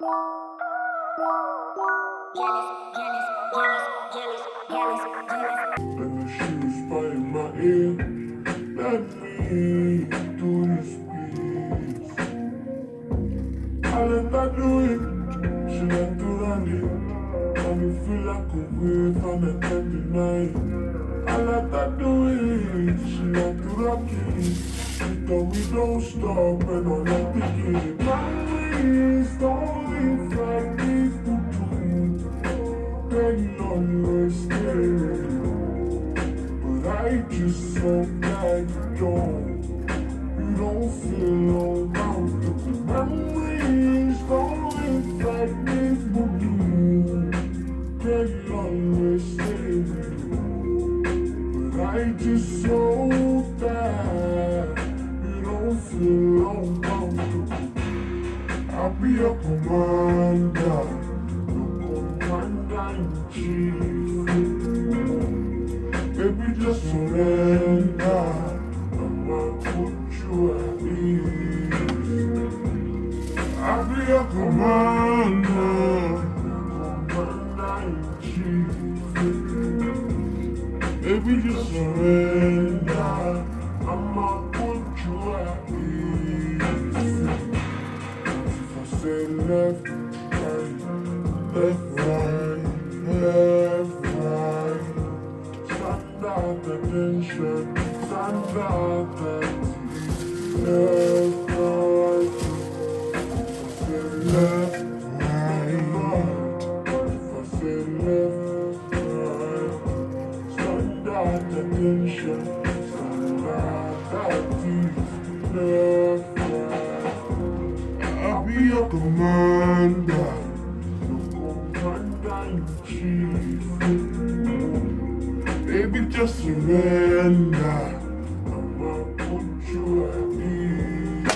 And the shoes biting my ear. Let me do this, please. I let her do it. She let to run it. Got me feel like a wave on a candy night. I let her do it. She let to rock it. She told me don't stop and I let the kid. Memories don't live like these do. They always stay. But I just so glad you don't. You don't feel uncomfortable. Memories don't live like this would do. They always stay with you. But I just so bad. You don't feel uncomfortable. I'll be your commander. Your commander-in-chief. Baby, just surrender. I'ma put you at ease. I'll be your commander, commander-in-chief. Baby, just surrender. I'ma put you at ease. If I say left, right, left, right, left, right. Stand out the tension, stand out the left, right. If I say left, right. If I say left, right. Stand out the tension, stand out the left, right. I'll be your commander, your commander-in-chief. Baby, just surrender. I'ma put you at ease.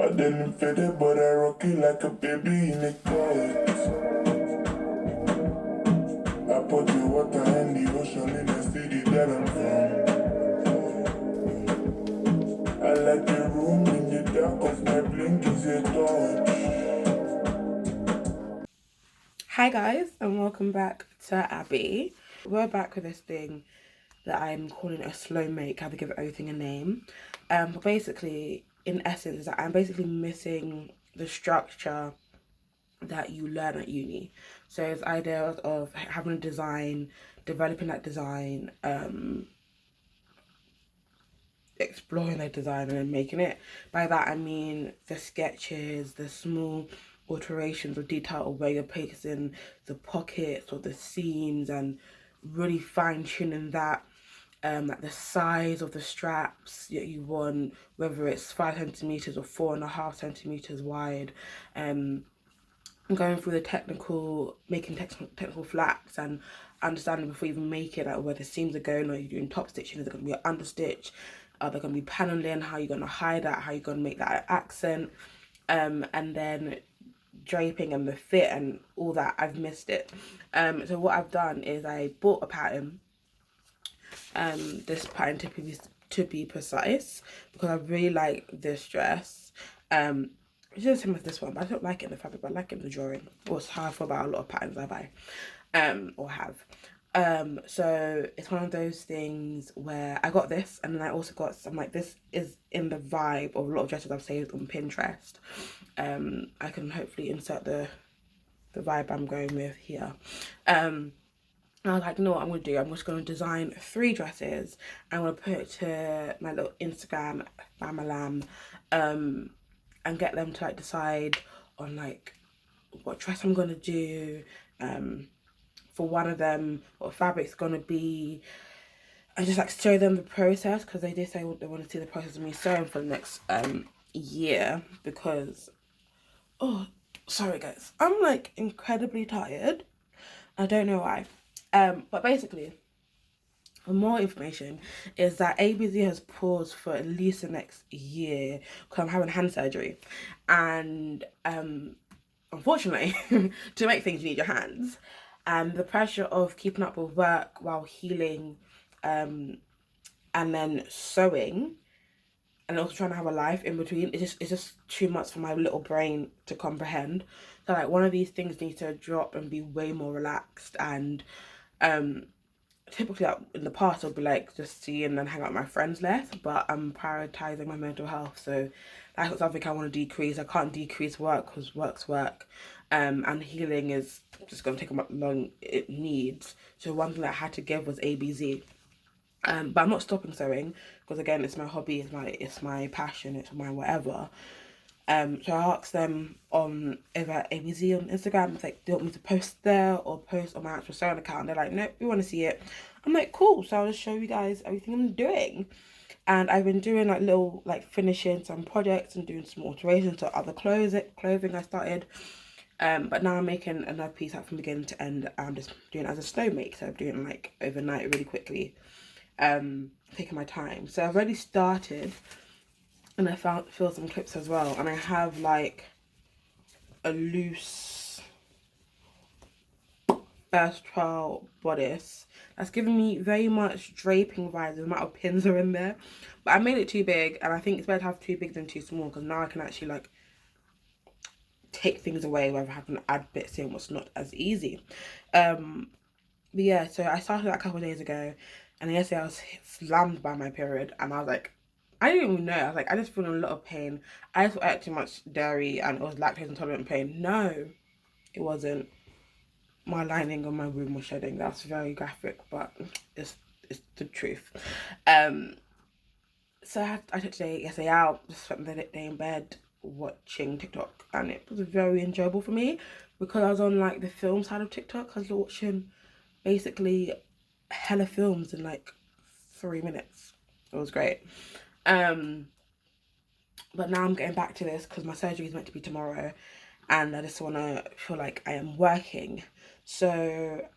I didn't fit it, but I rock it like a baby in a closet. I put the water in the ocean in the city that I'm from. I like the room in the dark of my blink is a torch. Hi guys, and welcome back to Abbie. We're back with this thing that I'm calling a slow make. I have to give everything a name. But basically, in essence, is that I'm basically missing the structure that you learn at uni. So it's ideas of having a design, developing that design, exploring that design and then making it. By that I mean the sketches, the small alterations of detail of where you're placing the pockets or the seams and really fine-tuning that, like the size of the straps that you want, whether it's 5 centimeters or 4.5 centimeters wide, going through the technical, making technical flats and understanding before you even make it, like where the seams are going, or you're doing top stitching, is it going to be an understitch, are there going to be paneling, how you're going to hide that, how you're going to make that an accent, and then draping and the fit and all that. I've missed it. So what I've done is I bought a pattern, this pattern to be precise, because I really like this dress. It's just the same as this one, but I don't like it in the fabric, but I like it in the drawing. Or it's how I feel about a lot of patterns I buy, or have. So it's one of those things where I got this, and then I also got some, like, this is in the vibe of a lot of dresses I've saved on Pinterest. I can hopefully insert the vibe I'm going with here. And I was like, you know what I'm going to do? I'm just going to design 3 dresses. I'm going to put it to my little Instagram, Bamalam, and get them to like decide on like what dress I'm going to do, for one of them, what fabric's going to be, and just like show them the process, because they did say they want to see the process of me sewing for the next year, because, oh, sorry guys, I'm like incredibly tired. I don't know why. But basically, for more information is that Abbie has paused for at least the next year because I'm having hand surgery, and unfortunately, to make things you need your hands, and the pressure of keeping up with work while healing and then sewing, and also trying to have a life in between. It's just too much for my little brain to comprehend. So like one of these things needs to drop and be way more relaxed. And typically like, in the past I'll be like just see and then hang out with my friends less, but I'm prioritizing my mental health. So that's something I want to decrease. I can't decrease work because work's work. And healing is just going to take how long it needs. So one thing that I had to give was ABZ. But I'm not stopping sewing because again, it's my hobby, it's my passion, it's my whatever. So I asked them on over ABZ on Instagram, it's like, do you want me to post there or post on my actual sewing account? And they're like, nope, we want to see it. I'm like, cool. So I'll just show you guys everything I'm doing. And I've been doing like little like finishing some projects and doing some alterations to other clothing I started. But now I'm making another piece out from beginning to end. I'm just doing it as a slow make, so I'm doing it like overnight really quickly. Taking my time. So I've already started, and I filled some clips as well, and I have like a loose first trial bodice that's giving me very much draping vibes. The amount of pins are in there, but I made it too big, and I think it's better to have too big than too small because now I can actually like take things away where I have to add bits in what's not as easy. But yeah, so I started that a couple of days ago, and yesterday I was slammed by my period, and I was like, I didn't even know. I was like, I just feel in a lot of pain. I just ate too much dairy and it was lactose intolerant pain. No, it wasn't. My lining on my womb was shedding. That's very graphic, but it's the truth. So I took today, yesterday out, just spent the day in bed watching TikTok, and it was very enjoyable for me because I was on like the film side of TikTok. I was watching basically hella films in like 3 minutes. It was great. But now I'm getting back to this because my surgery is meant to be tomorrow, and I just want to feel like I am working. So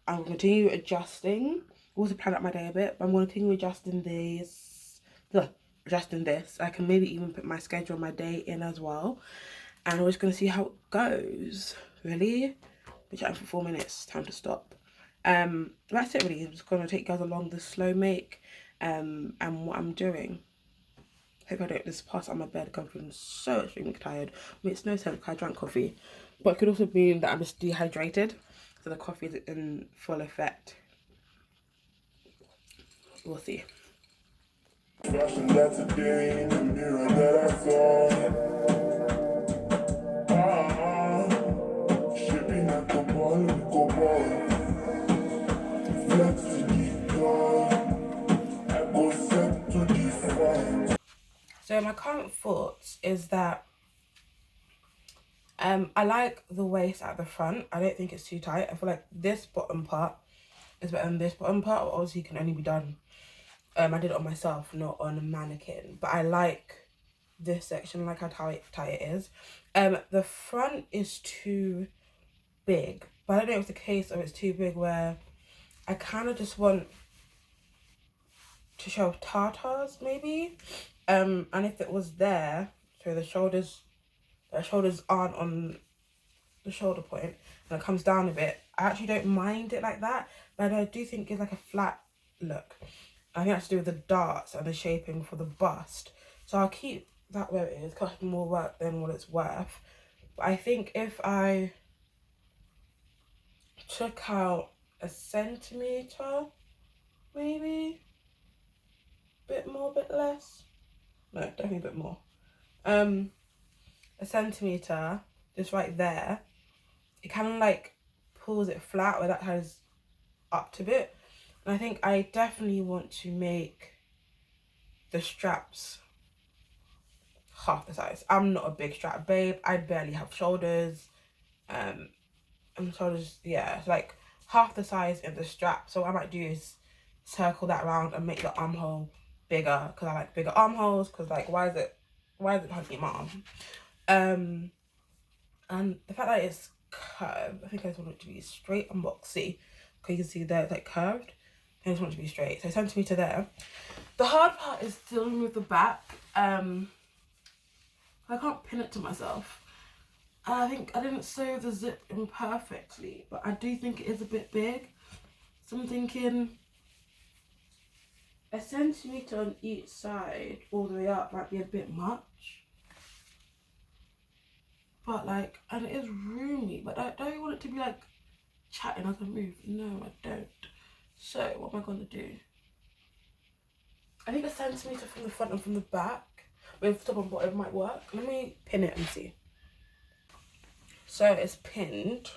I'm going to continue adjusting. Also plan out my day a bit, but I'm going to continue adjusting this. Adjusting this. I can maybe even put my schedule, my day in as well. And we're just going to see how it goes. Really? Been chatting for 4 minutes. Time to stop. That's it really. I'm just going to take you guys along the slow make and what I'm doing. Hope I don't just pass out my bed. I'm feeling so extremely tired. It makes no sense because I drank coffee. But it could also mean that I'm just dehydrated. So the coffee is in full effect. We'll see. Flashing that today in the mirror that I saw. Shipping at the ball, go ball. Flex to the door. I go set to the front. So my current thoughts is that I like the waist at the front. I don't think it's too tight. I feel like this bottom part is better than this bottom part, but obviously it can only be done. I did it on myself, not on a mannequin. But I like this section, like how tight it is. The front is too big, but I don't know if it's the case or it's too big where I kind of just want to show tartars maybe. And if it was there, so the shoulders aren't on the shoulder point and it comes down a bit, I actually don't mind it like that, but I do think it's like a flat look. I think that's to do with the darts and the shaping for the bust, so I'll keep that where it is. Cost more work than what it's worth, but I think if I took out a centimetre, maybe bit more, bit less, no, definitely a bit more, a centimetre just right there, it kind of like pulls it flat where that has up to bit. And I think I definitely want to make the straps half the size. I'm not a big strap babe. I barely have shoulders. And shoulders, yeah, it's like half the size in the strap. So what I might do is circle that around and make the armhole bigger because I like bigger armholes. Because like, why is it hugging my arm? And the fact that it's curved, I think I just want it to be straight and boxy. Okay, you can see there it's like curved. I just want it to be straight. So centimetre there. The hard part is dealing with the back. I can't pin it to myself. I think I didn't sew the zip in perfectly, but I do think it is a bit big. So I'm thinking a centimetre on each side all the way up might be a bit much. But like, and it is roomy, but I don't want it to be like chatting as I move. No, I don't. So what am I gonna do? I think a centimetre from the front and from the back with top and bottom might work. Let me pin it and see. So it's pinned.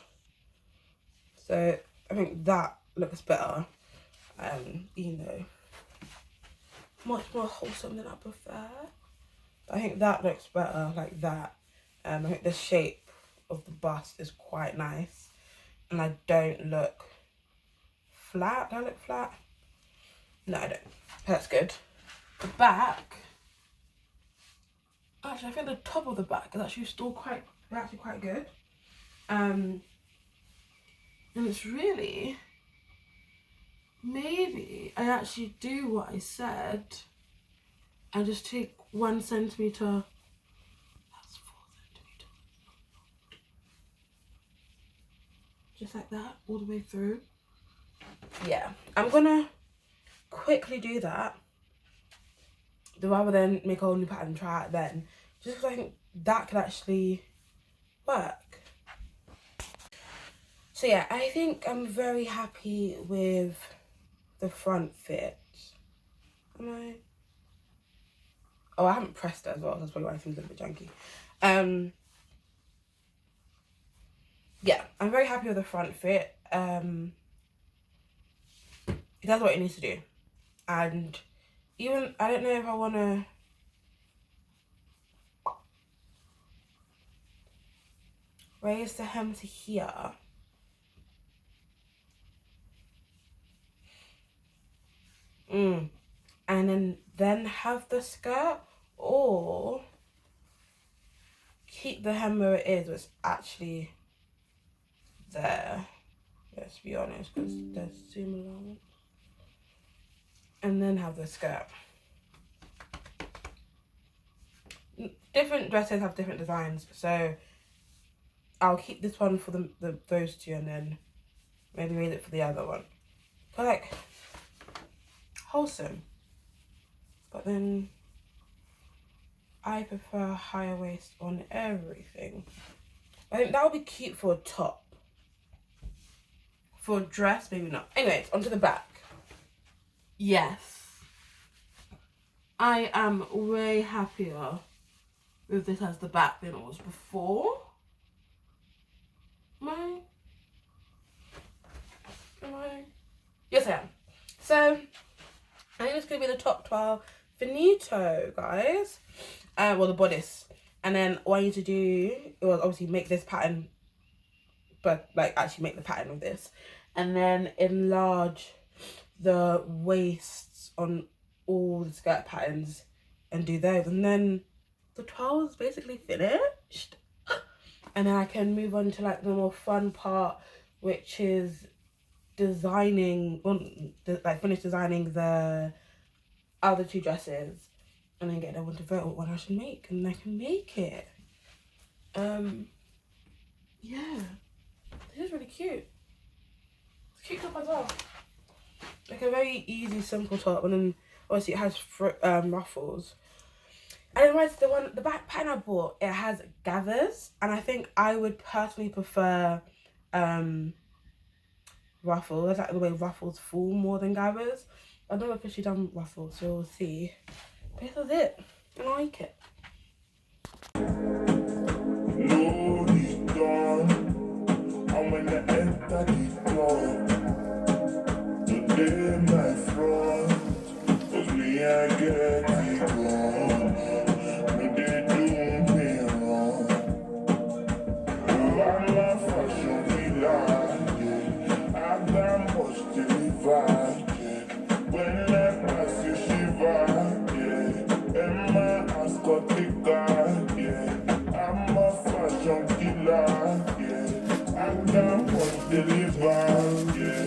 So I think that looks better. You know, much more wholesome than I prefer. I think that looks better like that. I think the shape of the bust is quite nice. And I don't look flat. Do I look flat? No, I don't. That's good. The back, actually I think the top of the back is actually still quite good. And it's really, maybe I actually do what I said and just take 1 centimetre, that's 4 centimetres, just like that all the way through. Yeah, I'm gonna quickly do that rather than make a whole new pattern and try it then, just because I think that could actually work. So yeah, I think I'm very happy with the front fit. Am I? Oh, I haven't pressed it as well, that's probably why it seems a bit janky. Yeah, I'm very happy with the front fit. It does what it needs to do. And even, I don't know if I want to raise the hem to here. And then have the skirt, or keep the hem where it is, it's actually there. Let's be honest, because they're similar. And then have the skirt. Different dresses have different designs, so I'll keep this one for those two, and then maybe raise it for the other one. But like, wholesome. But then I prefer a higher waist on everything. I think that would be cute for a top. For a dress, maybe not. Anyways, onto the back. Yes. I am way happier with this as the back than it was before. Am I? Yes, I am. So, I think it's going to be the top 12 finito, guys. Well, the bodice. And then what I need to do was obviously make this pattern, but like actually make the pattern of this. And then enlarge the waists on all the skirt patterns and do those. And then the 12 is basically finished. And then I can move on to like the more fun part, which is designing, like finish designing the other 2 dresses, and then get everyone to vote what I should make, and I can make it. Yeah, this is really cute. It's a cute top as well. Like a very easy, simple top, and then obviously it has ruffles. And then the back pattern I bought, it has gathers, and I think I would personally prefer ruffles. I like the way ruffles fall more than gathers. I've never officially done ruffles, so we'll see. This is it, and I like it. No, he's gone. I'm gonna enter the door. Today, my friend, 'cause me, I get it wrong. No, they do me wrong. I'm a fashion killer, yeah. I got much to divide, yeah. When I pass you, shiver, yeah. And my ass got the guard, yeah. I'm a fashion killer, yeah. I got much to divide, yeah.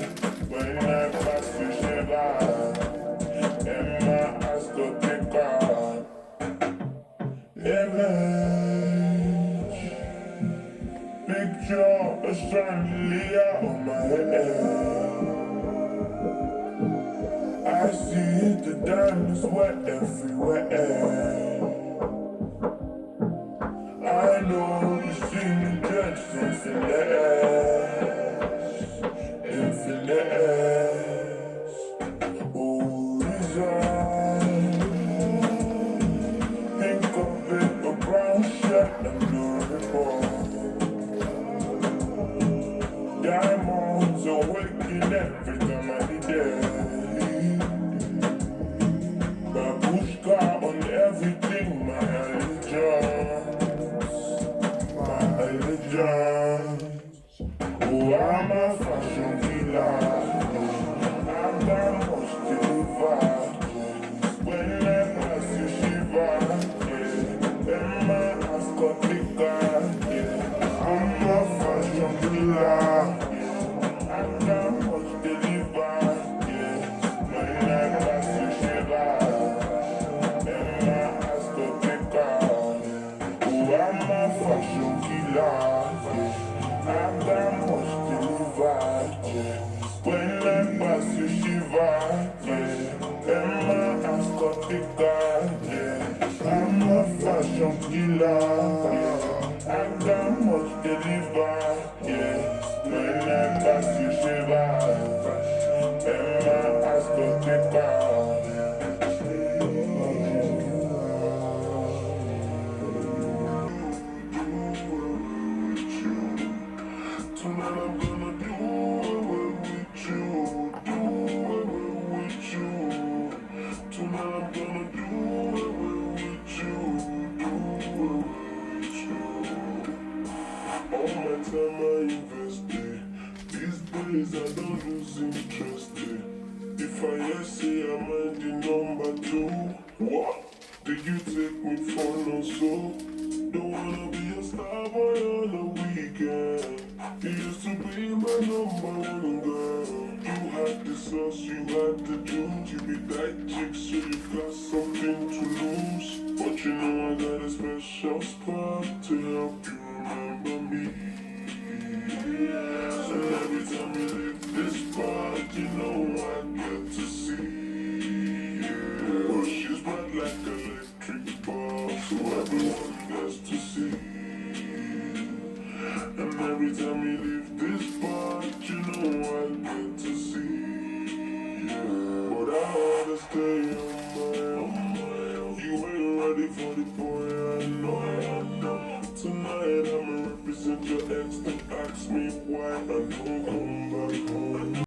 When I pass you, shiver, and my ass got the guard. Image, picture a chandelier on my head. I see it the diamonds wet everywhere. I know you see me drenched in finesse. Oh, resign. Think of it, a brown shirt and no report. Diamonds are waking every time I need it. Babushka on everything, my allegiance. Oh, I'm a fashion killer. I'm that much delivered. When I pass you, shiver. Yeah. And my ass got thicker. Yeah. I'm a fashion killer. I'm that much delivered. Yeah. When I pass you, shiver. And my ass got thicker. Oh, I'm a fashion killer. I'm that much delivered, yeah. When I pass you shiver, yeah. And my ass got thicker, yeah. I'm a fashion killer, yeah. I'm that much delivered, yeah. When I pass you shiver, and my ass got thicker. Tonight I'm gonna do it with you, do it with you. Tonight I'm gonna do it with you, do it with you. All my time I invested, these days I don't lose interest. If I say I'm the number two, what? Did you take me for no so? Don't wanna be a star boy on the weekend. You used to be my number one girl. You had the sauce, you had the juice. You be that chick, so you got something to lose. But you know I got a special spot to help you remember me. So every time you leave this spot, you know I get to see. Yeah. Oh, she's bright like electric bulb, so everyone gets to see. And every time you leave this spot, you know I get to see. Yeah. But I wanna stay on my own. You ain't ready for the boy, I know. Tonight I'ma represent your ex. Don't ask me why I don't come back home.